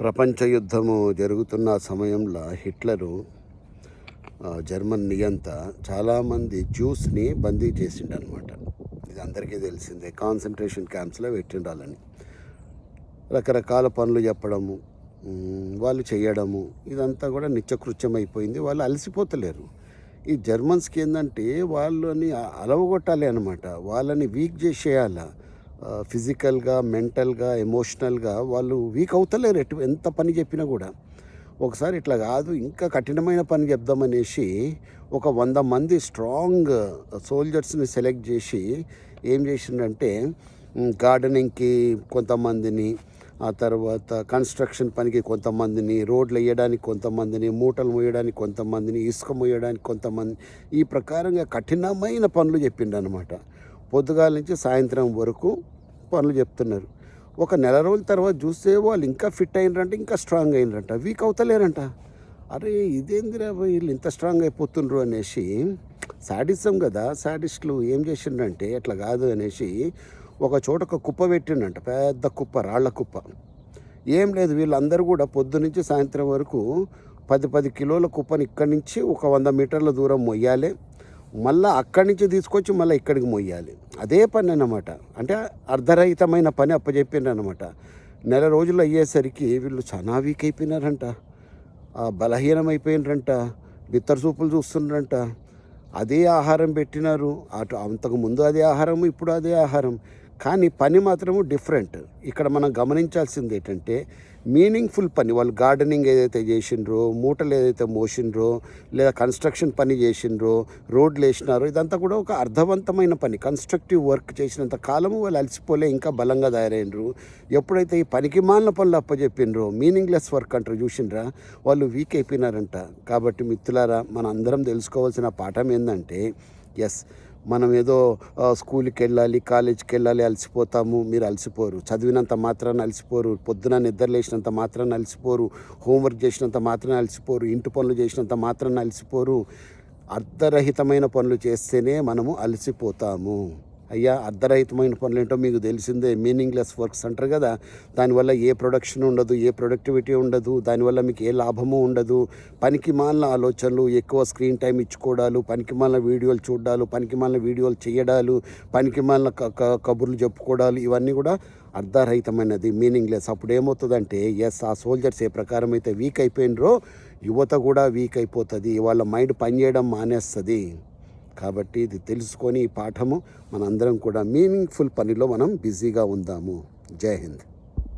ప్రపంచ యుద్ధము జరుగుతున్న సమయంలో హిట్లరు జర్మన్ నియంత చాలామంది జ్యూస్ని బందీ చేసిండు అనమాట. ఇది అందరికీ తెలిసిందే. కాన్సన్ట్రేషన్ క్యాంప్స్లో పెట్టిండాలని రకరకాల పనులు చెప్పడము, వాళ్ళు చేయడము, ఇదంతా కూడా నిత్యకృత్యం అయిపోయింది. వాళ్ళు అలసిపోతలేరు. ఈ జర్మన్స్కి ఏంటంటే వాళ్ళని అలవగొట్టాలి అనమాట. వాళ్ళని వీక్ చేసేయాల. ఫిజికల్గా, మెంటల్గా, ఎమోషనల్గా వాళ్ళు వీక్ అవుతలేరు. ఎంత పని చెప్పినా కూడా. ఒకసారి ఇట్లా కాదు, ఇంకా కఠినమైన పని చెప్దామనేసి ఒక 100 మంది స్ట్రాంగ్ సోల్జర్స్ని సెలెక్ట్ చేసి ఏం చేసిండంటే గార్డెనింగ్కి కొంతమందిని, ఆ తర్వాత కన్స్ట్రక్షన్ పనికి కొంతమందిని, రోడ్లు వేయడానికి కొంతమందిని, మూటలు మోయడానికి కొంతమందిని, ఇసుక మోయడానికి కొంతమంది, ఈ ప్రకారంగా కఠినమైన పనులు చెప్పిండు అనమాట. పొద్దుగాల నుంచి సాయంత్రం వరకు పనులు చెప్తున్నారు. ఒక నెల రోజుల తర్వాత చూస్తే వాళ్ళు ఇంకా ఫిట్ అయినరంట, ఇంకా స్ట్రాంగ్ అయినరంట, వీక్ అవుతలేరంట. అరే ఇదేందిరా వీళ్ళు ఇంత స్ట్రాంగ్ అయిపోతుండ్రు అనేసి, సాడిజం కదా. సాడిస్టులు ఏం చేసిండ్రంటే అట్లా కాదు అనేసి ఒక చోట ఒక కుప్ప పెట్టిండంట, పెద్ద కుప్ప, రాళ్ల కుప్ప. ఏం లేదు, వీళ్ళందరూ కూడా పొద్దు నుంచి సాయంత్రం వరకు 10 కిలోల కుప్పని ఇక్కడి నుంచి ఒక 100 మీటర్ల దూరం మొయ్యాలి, మళ్ళీ అక్కడి నుంచి తీసుకొచ్చి మళ్ళీ ఇక్కడికి మొయ్యాలి. అదే పని అన్నమాట. అంటే అర్ధరహితమైన పని అప్పచెప్పిండ్రు అనమాట. నెల రోజులు అయ్యేసరికి వీళ్ళు చాలా వీక్ అయిపోయినారంట, బలహీనం అయిపోయినారంట, బిత్తరసూపులు చూస్తుండ్రంట. అదే ఆహారం పెట్టినారు, అటు అంతకుముందు అదే ఆహారం, ఇప్పుడు అదే ఆహారం, కానీ పని మాత్రము డిఫరెంట్. ఇక్కడ మనం గమనించాల్సింది ఏంటంటే మీనింగ్ఫుల్ పని. వాళ్ళు గార్డెనింగ్ ఏదైతే చేసిండ్రో, మూటలు ఏదైతే మోసిండ్రో, లేదా కన్స్ట్రక్షన్ పని చేసిండ్రో, రోడ్లు వేసినారో, ఇదంతా కూడా ఒక అర్థవంతమైన పని. కన్స్ట్రక్టివ్ వర్క్ చేసినంత కాలము వాళ్ళు అలసిపోలే, ఇంకా బలంగా తయారైనరు. ఎప్పుడైతే ఈ పనికి మాలిన పనులు అప్పచెప్పిండ్రో, మీనింగ్లెస్ వర్క్ అంటారు చూసిండ్రా, వాళ్ళు వీక్ అయిపోయినారంట. కాబట్టి మిత్రులారా, మనం అందరం తెలుసుకోవాల్సిన పాఠం ఏంటంటే, ఎస్, మనం ఏదో స్కూల్కి వెళ్ళాలి, కాలేజీకి వెళ్ళాలి, అలసిపోతాము. మీరు అలసిపోరు. చదివినంత మాత్రాన్ని అలసిపోరు. పొద్దున నిద్ర లేచినంత మాత్రాన్ని అలసిపోరు. హోంవర్క్ చేసినంత మాత్రాన్ని అలసిపోరు. ఇంటి పనులు చేసినంత మాత్రాన్ని అలసిపోరు. అర్ధరహితమైన పనులు చేస్తేనే మనము అలసిపోతాము. అయ్యా, అర్ధరహితమైన పనులు ఏంటో మీకు తెలిసిందే. మీనింగ్లెస్ వర్క్స్ అంటారు కదా. దానివల్ల ఏ ప్రొడక్షన్ ఉండదు, ఏ ప్రొడక్టివిటీ ఉండదు, దానివల్ల మీకు ఏ లాభము ఉండదు. పనికి మాలిన ఆలోచనలు, ఎక్కువ స్క్రీన్ టైం ఇచ్చుకోవడాలు, పనికి మాలిన వీడియోలు చూడాలు, పనికి మాలిన వీడియోలు చేయడాలు, పనికి మాలిన కబుర్లు చెప్పుకోవడాలు, ఇవన్నీ కూడా అర్ధరహితమైనది, మీనింగ్లెస్. అప్పుడు ఏమవుతుందంటే, ఎస్, ఆ సోల్జర్స్ ఏ ప్రకారం అయితే వీక్ అయిపోయినరో యువత కూడా వీక్ అయిపోతుంది. వాళ్ళ మైండ్ పనిచేయడం మానేస్తుంది. కాబట్టి ఇది తెలుసుకొని ఈ పాఠము మనందరం కూడా మీనింగ్ఫుల్ పనిలో మనం బిజీగా ఉందాము. జై హింద్.